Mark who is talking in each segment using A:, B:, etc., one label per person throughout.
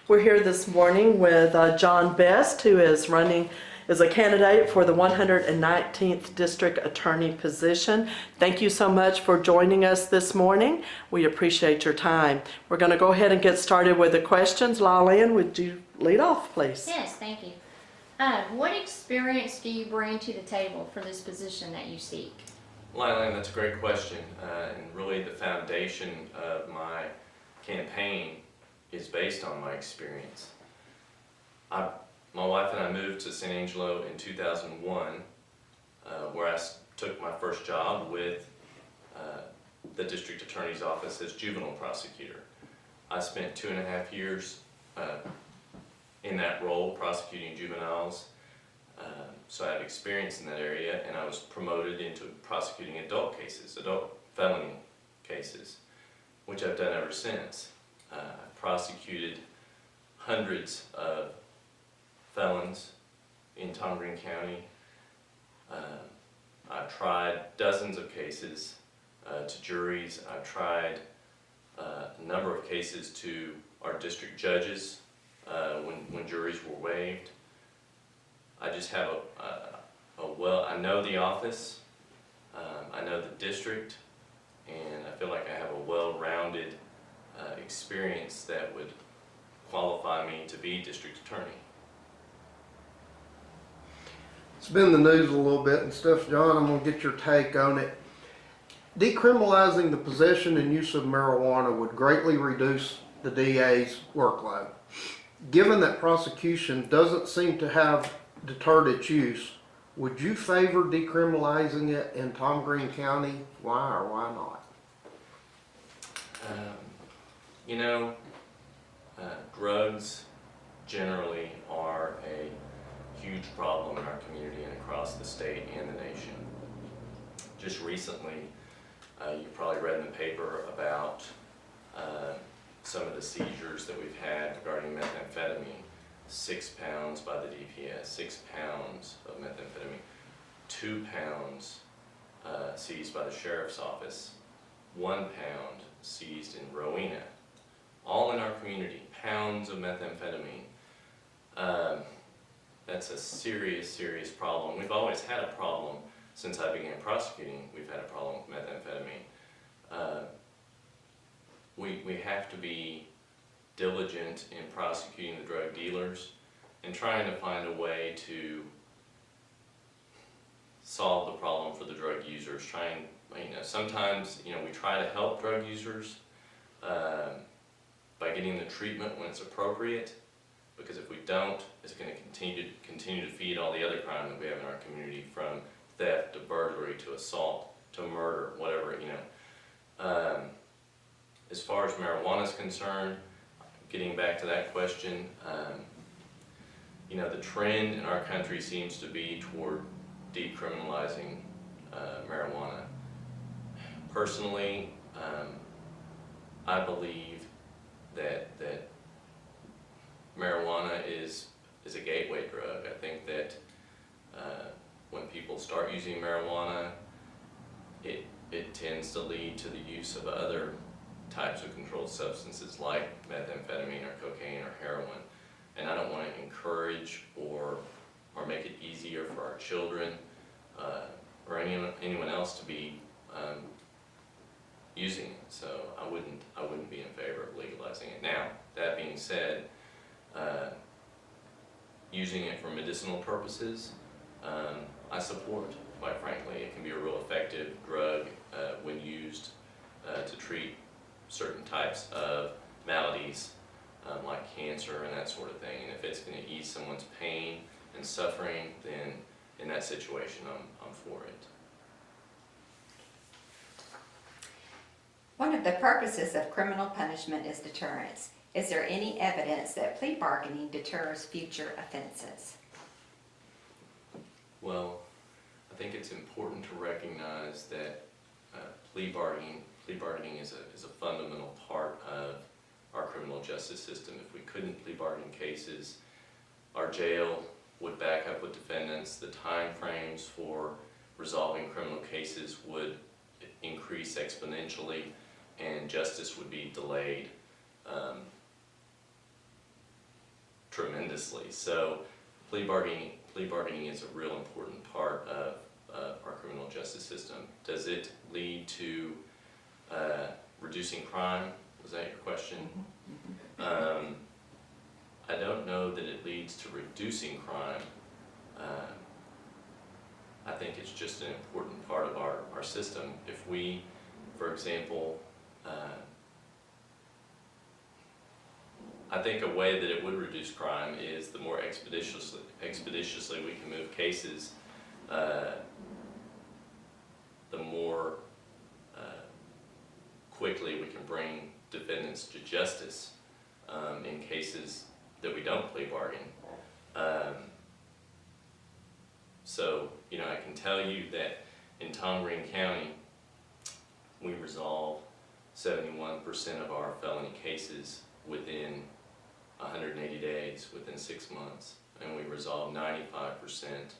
A: We're here this morning with John Best, who is running as a candidate for the 119th District Attorney position. Thank you so much for joining us this morning. We appreciate your time. We're going to go ahead and get started with the questions. Lyle-Ann, would you lead off, please?
B: Yes, thank you. What experience do you bring to the table for this position that you seek?
C: Lyle-Ann, that's a great question, and really the foundation of my campaign is based on my experience. My wife and I moved to San Angelo in 2001, where I took my first job with the district attorney's office as juvenile prosecutor. I spent 2.5 years in that role prosecuting juveniles, so I have experience in that area, and I was promoted into prosecuting adult cases, adult felony cases, which I've done ever since. I've prosecuted hundreds of felons in Tom Green County. I've tried dozens of cases to juries. I've tried a number of cases to our district judges when juries were waived. I just have I know the office, I know the district, and I feel like I have a well-rounded experience that would qualify me to be district attorney.
D: It's been in the news a little bit and stuff, John. I'm going to get your take on it. Decriminalizing the possession and use of marijuana would greatly reduce the DA's workload. Given that prosecution doesn't seem to have deterred its use, would you favor decriminalizing it in Tom Green County? Why or why not?
C: Drugs generally are a huge problem in our community and across the state and the nation. Just recently, you probably read in the paper about some of the seizures that we've had regarding methamphetamine. 6 pounds by the DPS, 6 pounds of methamphetamine, 2 pounds seized by the sheriff's office, 1 pound seized in Rowena. All in our community, pounds of methamphetamine. That's a serious, serious problem. We've always had a problem since I began prosecuting. We've had a problem with methamphetamine. We have to be diligent in prosecuting the drug dealers and trying to find a way to solve the problem for the drug users. Sometimes we try to help drug users by getting the treatment when it's appropriate, because if we don't, it's going to continue to feed all the other crime that we have in our community, from theft to burglary to assault to murder, whatever. As far as marijuana is concerned, getting back to that question, the trend in our country seems to be toward decriminalizing marijuana. Personally, I believe that marijuana is a gateway drug. I think that when people start using marijuana, it tends to lead to the use of other types of controlled substances like methamphetamine or cocaine or heroin. And I don't want to encourage or make it easier for our children or anyone else to be using it. So I wouldn't be in favor of legalizing it. Now, that being said, using it for medicinal purposes, I support, quite frankly. It can be a real effective drug when used to treat certain types of maladies like cancer and that sort of thing. And if it's going to ease someone's pain and suffering, then in that situation I'm for it.
E: One of the purposes of criminal punishment is deterrence. Is there any evidence that plea bargaining deters future offenses?
C: Well, I think it's important to recognize that plea bargaining is a fundamental part of our criminal justice system. If we couldn't plea bargain cases, our jail would back up with defendants. The time frames for resolving criminal cases would increase exponentially, and justice would be delayed. tremendously. So plea bargaining is a real important part of our criminal justice system. Does it lead to reducing crime? Was that your question? I don't know that it leads to reducing crime. I think it's just an important part of our system. If we, for example, I think a way that it would reduce crime is the more expeditiously we can move cases, the more quickly we can bring defendants to justice in cases that we don't plea bargain. So, you know, I can tell you that in Tom Green County, we resolve 71% of our felony cases within 180 days, within 6 months, and we resolve 95%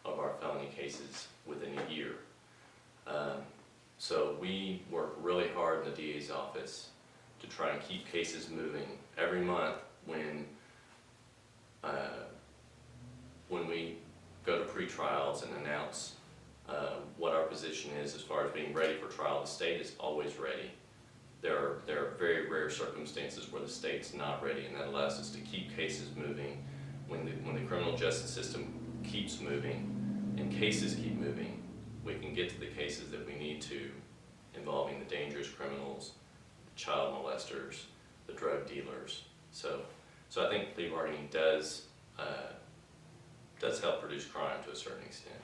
C: of our felony cases within a year. So we work really hard in the DA's office to try and keep cases moving. Every month when we go to pre-trials and announce what our position is as far as being ready for trial, the state is always ready. There are very rare circumstances where the state's not ready, and that allows us to keep cases moving. When the criminal justice system keeps moving and cases keep moving, we can get to the cases that we need to, involving the dangerous criminals, the child molesters, the drug dealers. So I think plea bargaining does help reduce crime to a certain extent.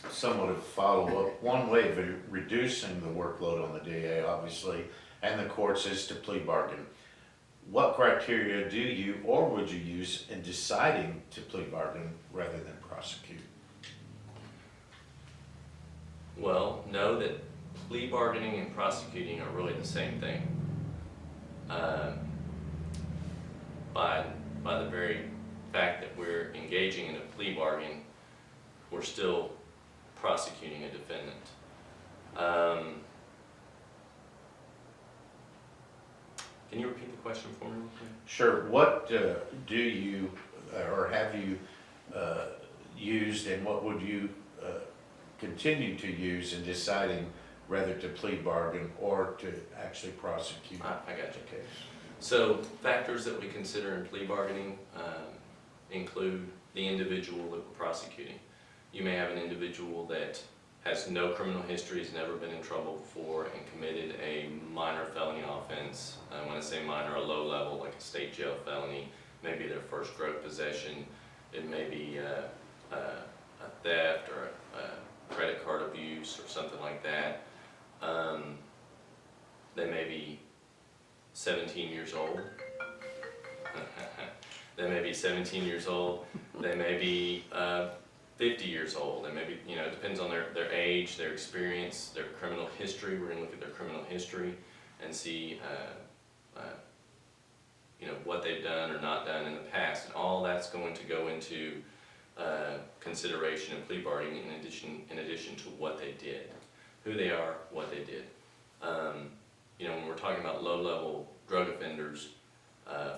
F: Somewhat of follow-up. One way of reducing the workload on the DA, obviously, and the courts is to plea bargain. What criteria do you or would you use in deciding to plea bargain rather than prosecute?
C: Well, know that plea bargaining and prosecuting are really the same thing. By the very fact that we're engaging in a plea bargain, we're still prosecuting a defendant. Can you repeat the question for me?
F: Sure. What do you or have you used, and what would you continue to use in deciding whether to plea bargain or to actually prosecute?
C: I got you.
F: Okay.
C: So factors that we consider in plea bargaining include the individual that we're prosecuting. You may have an individual that has no criminal history, has never been in trouble before, and committed a minor felony offense. When I say minor, a low level, like a state jail felony, maybe their first drug possession, it may be a theft or a credit card abuse or something like that. They may be 17 years old. They may be 17 years old. They may be 50 years old. They may be, you know, it depends on their age, their experience, their criminal history. We're going to look at their criminal history and see, you know, what they've done or not done in the past. And all that's going to go into consideration in plea bargaining in addition to what they did, who they are, what they did. You know, when we're talking about low-level drug offenders,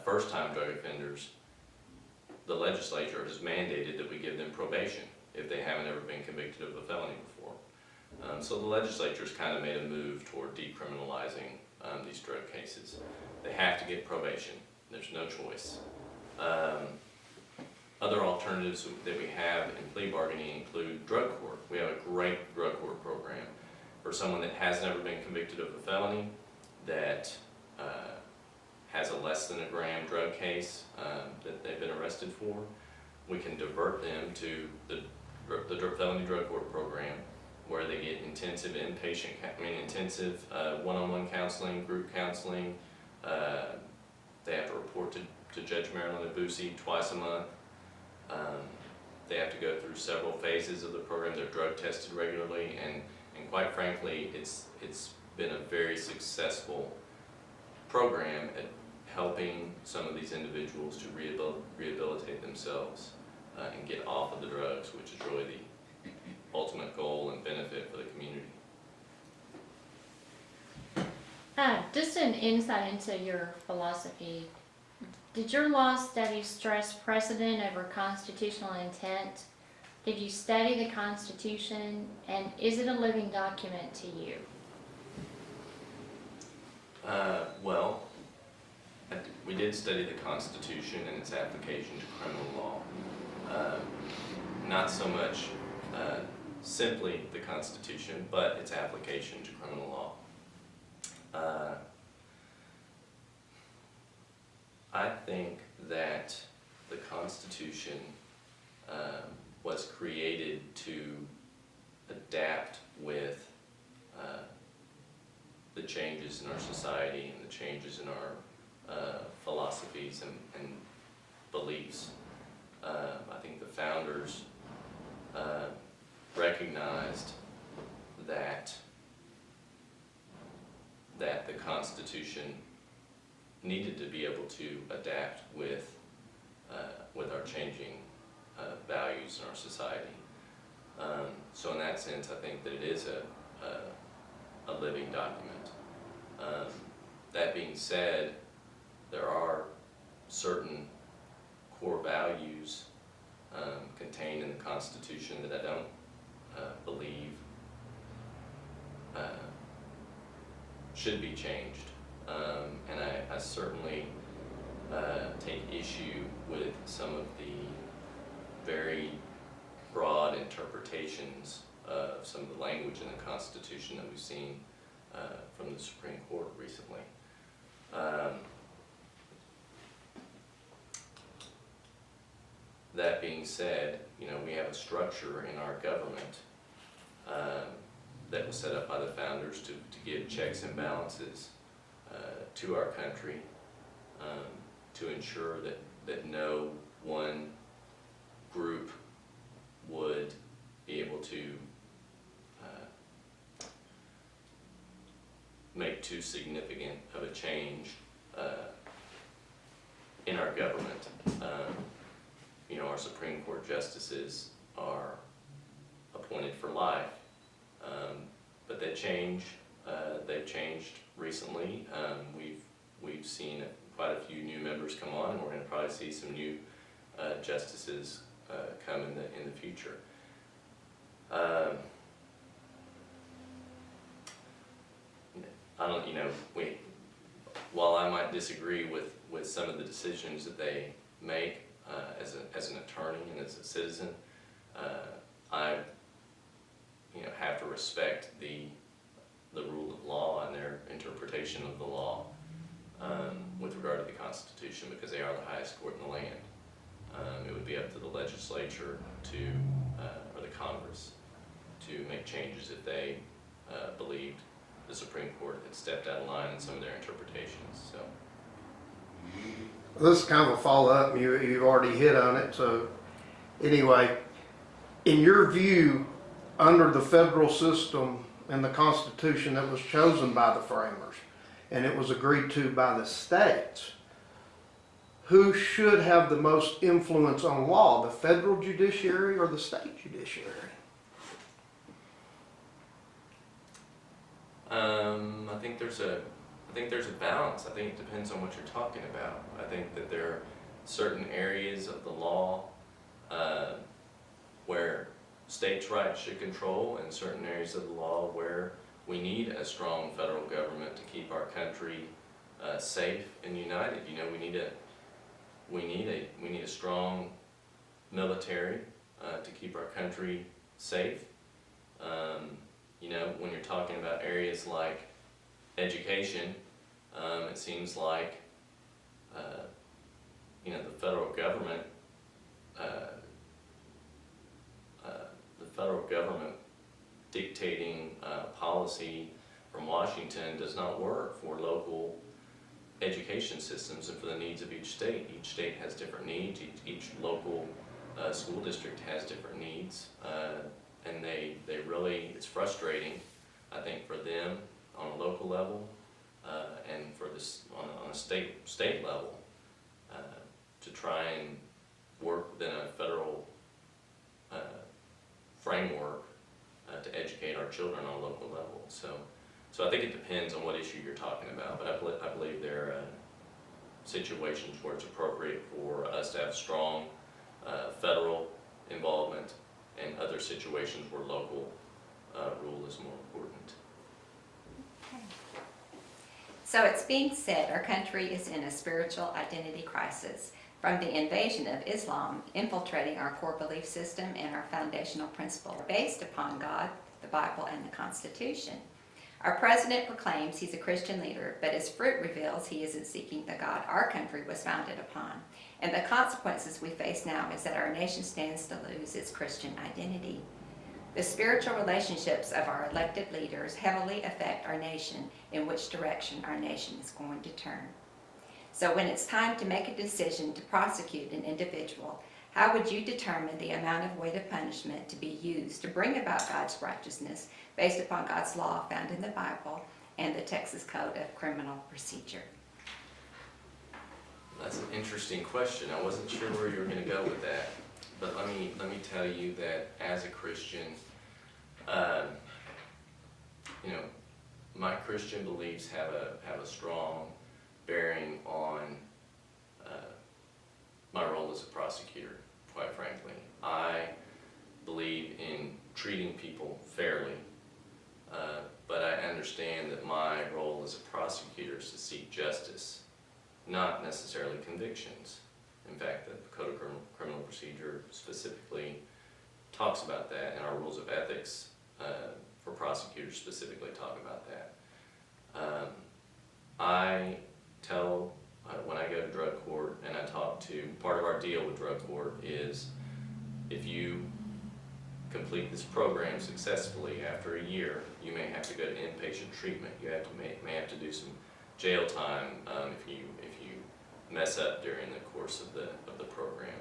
C: first-time drug offenders, the legislature has mandated that we give them probation if they haven't ever been convicted of a felony before. So the legislature's kind of made a move toward decriminalizing these drug cases. They have to get probation. There's no choice. Other alternatives that we have in plea bargaining include drug court. We have a great drug court program for someone that has never been convicted of a felony, that has a less than a gram drug case that they've been arrested for. We can divert them to the felony drug court program, where they get intensive one-on-one counseling, group counseling. They have to report to Judge Marilyn Abusi twice a month. They have to go through several phases of the program. They're drug tested regularly, and quite frankly, it's been a very successful program at helping some of these individuals to rehabilitate themselves and get off of the drugs, which is really the ultimate goal and benefit for the community.
B: Just an insight into your philosophy. Did your law study stress precedent over constitutional intent? Did you study the Constitution, and is it a living document to you?
C: Well, we did study the Constitution and its application to criminal law. Not so much simply the Constitution, but its application to criminal law. I think that the Constitution was created to adapt with the changes in our society and the changes in our philosophies and beliefs. I think the founders recognized that the Constitution needed to be able to adapt with our changing values in our society. So in that sense, I think that it is a living document. That being said, there are certain core values contained in the Constitution that I don't believe should be changed. And I certainly take issue with some of the very broad interpretations of some of the language in the Constitution that we've seen from the Supreme Court recently. That being said, we have a structure in our government that was set up by the founders to give checks and balances to our country, to ensure that no one group would be able to make too significant of a change in our government. Our Supreme Court justices are appointed for life, but they change. They've changed recently. We've seen quite a few new members come on, and we're going to probably see some new justices come in the future. While I might disagree with some of the decisions that they make as an attorney and as a citizen, I have to respect the rule of law and their interpretation of the law with regard to the Constitution, because they are the highest court in the land. It would be up to the legislature or the Congress to make changes if they believed the Supreme Court had stepped out of line in some of their interpretations. So.
D: This is kind of a follow-up. You've already hit on it. So anyway, in your view, under the federal system and the Constitution that was chosen by the framers, and it was agreed to by the states, who should have the most influence on law, the federal judiciary or the state judiciary?
C: I think there's a balance. I think it depends on what you're talking about. I think that there are certain areas of the law where states' rights should control, and certain areas of the law where we need a strong federal government to keep our country safe and united. We need a strong military to keep our country safe. When you're talking about areas like education, it seems like the federal government dictating policy from Washington does not work for local education systems and for the needs of each state. Each state has different needs. Each local school district has different needs, and they really, it's frustrating, I think, for them on a local level and for this on a state level to try and work within a federal framework to educate our children on a local level. So I think it depends on what issue you're talking about, but I believe situations where it's appropriate for us to have strong federal involvement, and other situations where local rule is more important.
E: So it's being said our country is in a spiritual identity crisis from the invasion of Islam infiltrating our core belief system, and our foundational principles are based upon God, the Bible, and the Constitution. Our president proclaims he's a Christian leader, but his fruit reveals he isn't seeking the God our country was founded upon. And the consequences we face now is that our nation stands to lose its Christian identity. The spiritual relationships of our elected leaders heavily affect our nation, in which direction our nation is going to turn. So when it's time to make a decision to prosecute an individual, how would you determine the amount of weight of punishment to be used to bring about God's righteousness based upon God's law found in the Bible and the Texas Code of Criminal Procedure?
C: That's an interesting question. I wasn't sure where you were going to go with that, but let me tell you that as a Christian, my Christian beliefs have a strong bearing on my role as a prosecutor. Quite frankly, I believe in treating people fairly, but I understand that my role as a prosecutor is to seek justice, not necessarily convictions. In fact, the Code of Criminal Procedure specifically talks about that, and our rules of ethics for prosecutors specifically talk about that. I tell, when I go to drug court and I talk to, part of our deal with drug court is if you complete this program successfully after a year, you may have to go to inpatient treatment. You may have to do some jail time if you mess up during the course of the program.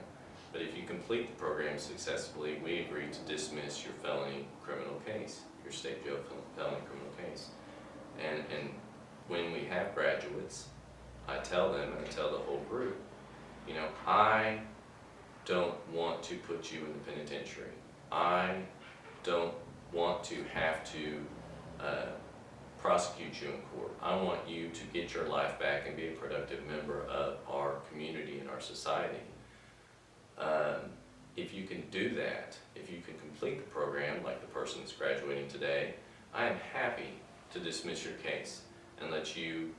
C: But if you complete the program successfully, we agree to dismiss your felony criminal case, your state jail felony criminal case. And when we have graduates, I tell them, and I tell the whole group, I don't want to put you in the penitentiary. I don't want to have to prosecute you in court. I want you to get your life back and be a productive member of our community and our society. If you can do that, if you can complete the program like the person that's graduating today, I am happy to dismiss your case and let you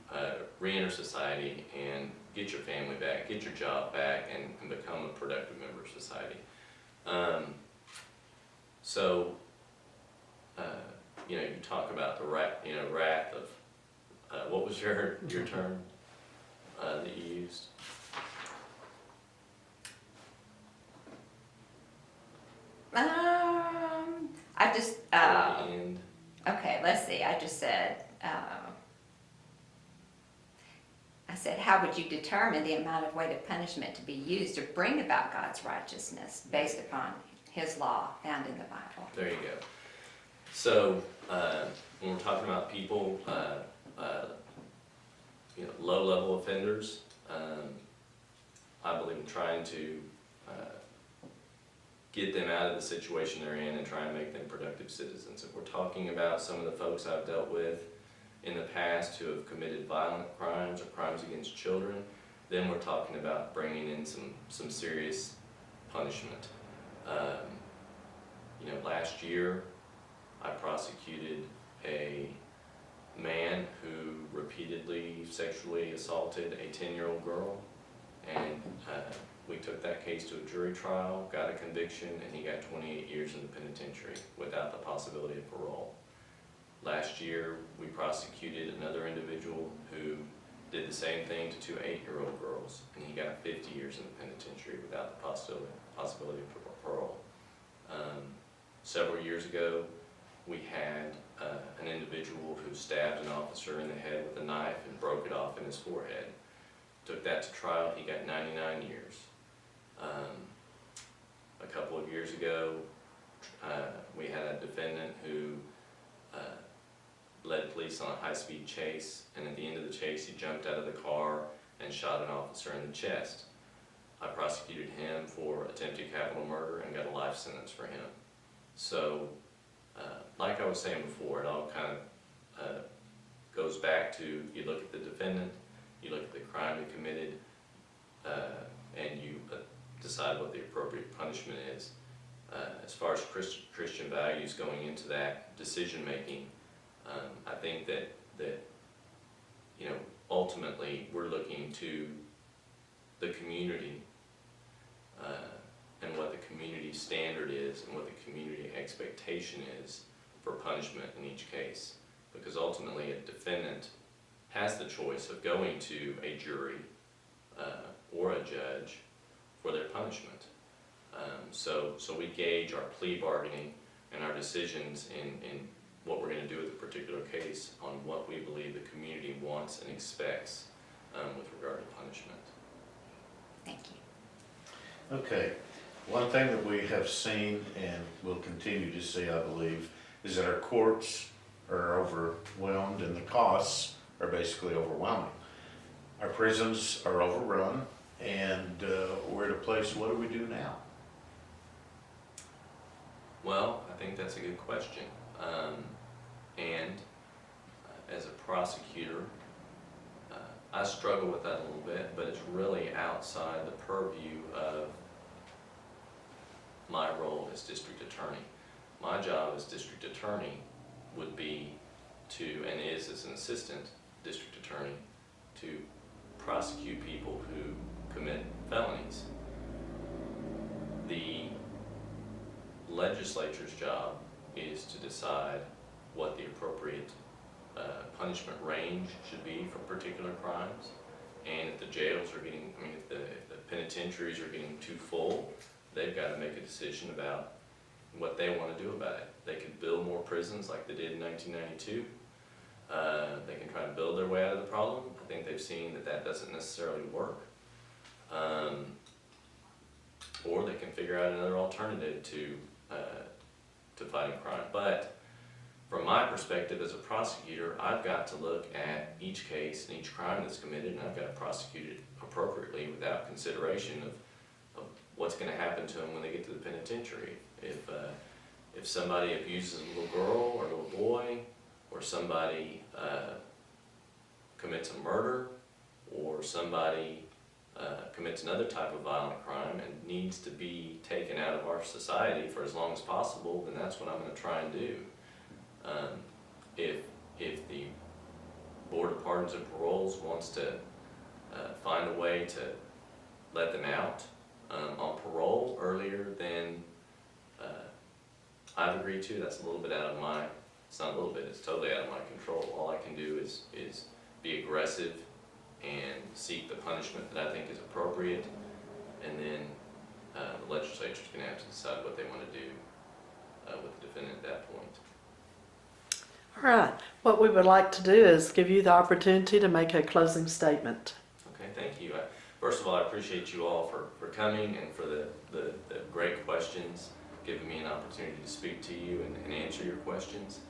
C: re-enter society and get your family back, get your job back, and become a productive member of society. You talk about the wrath of, what was your term that you used?
E: I just,
C: And
E: okay, let's see, I just said, I said, how would you determine the amount of weight of punishment to be used to bring about God's righteousness based upon His law found in the Bible?
C: there you go. So, when we're talking about people, low-level offenders, I believe in trying to get them out of the situation they're in and try and make them productive citizens. If we're talking about some of the folks I've dealt with in the past who have committed violent crimes or crimes against children, then we're talking about bringing in some serious punishment. Last year I prosecuted a man who repeatedly sexually assaulted a 10-year-old girl, and we took that case to a jury trial, got a conviction, and he got 28 years in the penitentiary without the possibility of parole. Last year, we prosecuted another individual who did the same thing to two 8-year-old girls, and he got 50 years in the penitentiary without the possibility of parole. Several years ago, we had an individual who stabbed an officer in the head with a knife and broke it off in his forehead. Took that to trial, he got 99 years. A couple of years ago, we had a defendant who led police on a high-speed chase, and at the end of the chase, he jumped out of the car and shot an officer in the chest. I prosecuted him for attempted capital murder and got a life sentence for him. So, like I was saying before, it all kind of goes back to, you look at the defendant, you look at the crime they committed, and you decide what the appropriate punishment is. As far as Christian values going into that decision making, I think that you know, ultimately we're looking to the community and what the community standard is and what the community expectation is for punishment in each case. Because ultimately a defendant has the choice of going to a jury or a judge for their punishment. So we gauge our plea bargaining and our decisions in what we're going to do with a particular case on what we believe the community wants and expects with regard to punishment.
E: Thank you.
F: Okay, one thing that we have seen and will continue to see, I believe, is that our courts are overwhelmed and the costs are basically overwhelming. Our prisons are overrun, and we're at a place, what do we do now?
C: Well, I think that's a good question. And as a prosecutor, I struggle with that a little bit, but it's really outside the purview of my role as district attorney. My job as district attorney would be to, and is as an assistant district attorney, to prosecute people who commit felonies. The legislature's job is to decide what the appropriate punishment range should be for particular crimes. And if the jails are getting, if the penitentiaries are getting too full, they've got to make a decision about what they want to do about it. They could build more prisons like they did in 1992. They can try and build their way out of the problem. I think they've seen that that doesn't necessarily work. Or they can figure out another alternative to fighting crime. But from my perspective as a prosecutor, I've got to look at each case and each crime that's committed, and I've got to prosecute it appropriately without consideration of what's going to happen to them when they get to the penitentiary. If somebody abuses a little girl or a little boy, or somebody commits a murder, or somebody commits another type of violent crime and needs to be taken out of our society for as long as possible, then that's what I'm going to try and do. If the Board of Pardons and Paroles wants to find a way to let them out on parole earlier than I've agreed to, that's a little bit out of my, it's not a little bit, it's totally out of my control. All I can do is be aggressive and seek the punishment that I think is appropriate, and then the legislature's going to have to decide what they want to do with the defendant at that point.
A: All right, what we would like to do is give you the opportunity to make a closing statement.
C: Okay, thank you. First of all, I appreciate you all for coming and for the great questions, giving me an opportunity to speak to you and answer your questions.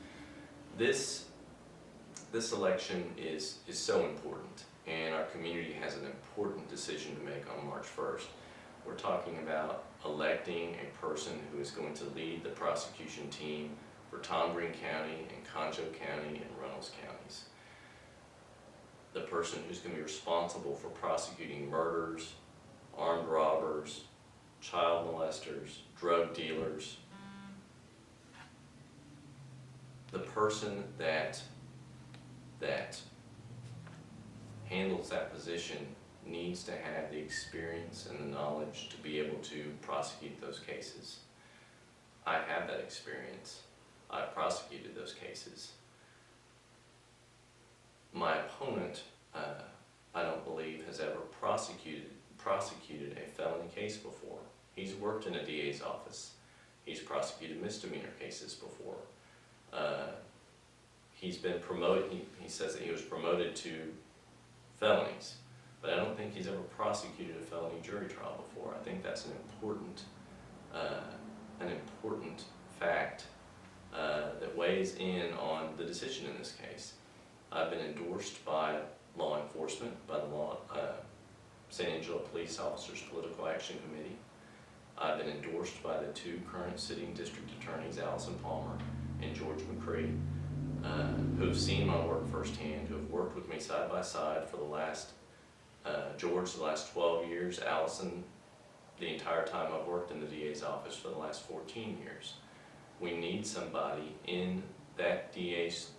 C: This election is so important, and our community has an important decision to make on March 1st. We're talking about electing a person who is going to lead the prosecution team for Tom Green County and Concho County and Reynolds counties. The person who's going to be responsible for prosecuting murders, armed robbers, child molesters, drug dealers. The person that handles that position needs to have the experience and the knowledge to be able to prosecute those cases. I have that experience. I prosecuted those cases. My opponent, I don't believe, has ever prosecuted a felony case before. He's worked in a DA's office. He's prosecuted misdemeanor cases before. He's been promoted, he says that he was promoted to felonies, but I don't think he's ever prosecuted a felony jury trial before. I think that's an important fact that weighs in on the decision in this case. I've been endorsed by law enforcement, by the San Angelo Police Officers Political Action Committee. I've been endorsed by the two current sitting district attorneys, Allison Palmer and George McCree, who have seen my work firsthand, who have worked with me side by side for the last George the last 12 years, Allison the entire time I've worked in the DA's office for the last 14 years. We need somebody in that DA's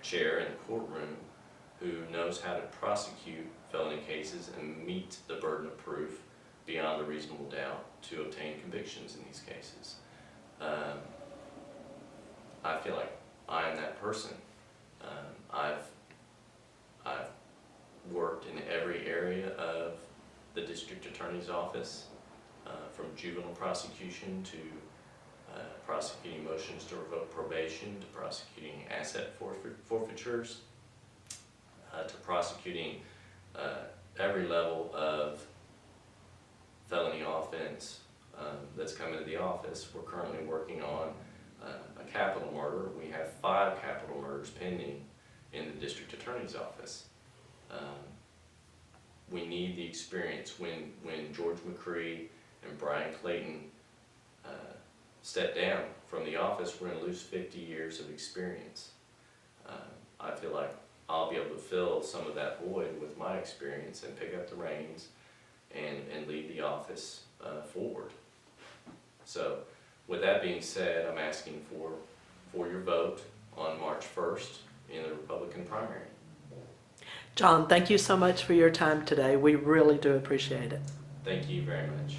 C: chair in the courtroom who knows how to prosecute felony cases and meet the burden of proof beyond a reasonable doubt to obtain convictions in these cases. I feel like I am that person. I've worked in every area of the district attorney's office, from juvenile prosecution to prosecuting motions to revoke probation, to prosecuting asset forfeitures, to prosecuting every level of felony offense that's come into the office. We're currently working on a capital murder. We have 5 capital murders pending in the district attorney's office. We need the experience. When George McCree and Brian Clayton step down from the office, we're going to lose 50 years of experience. I feel like I'll be able to fill some of that void with my experience and pick up the reins and lead the office forward. So with that being said, I'm asking for your vote on March 1st in the Republican primary.
A: John, thank you so much for your time today. We really do appreciate it.
C: Thank you very much.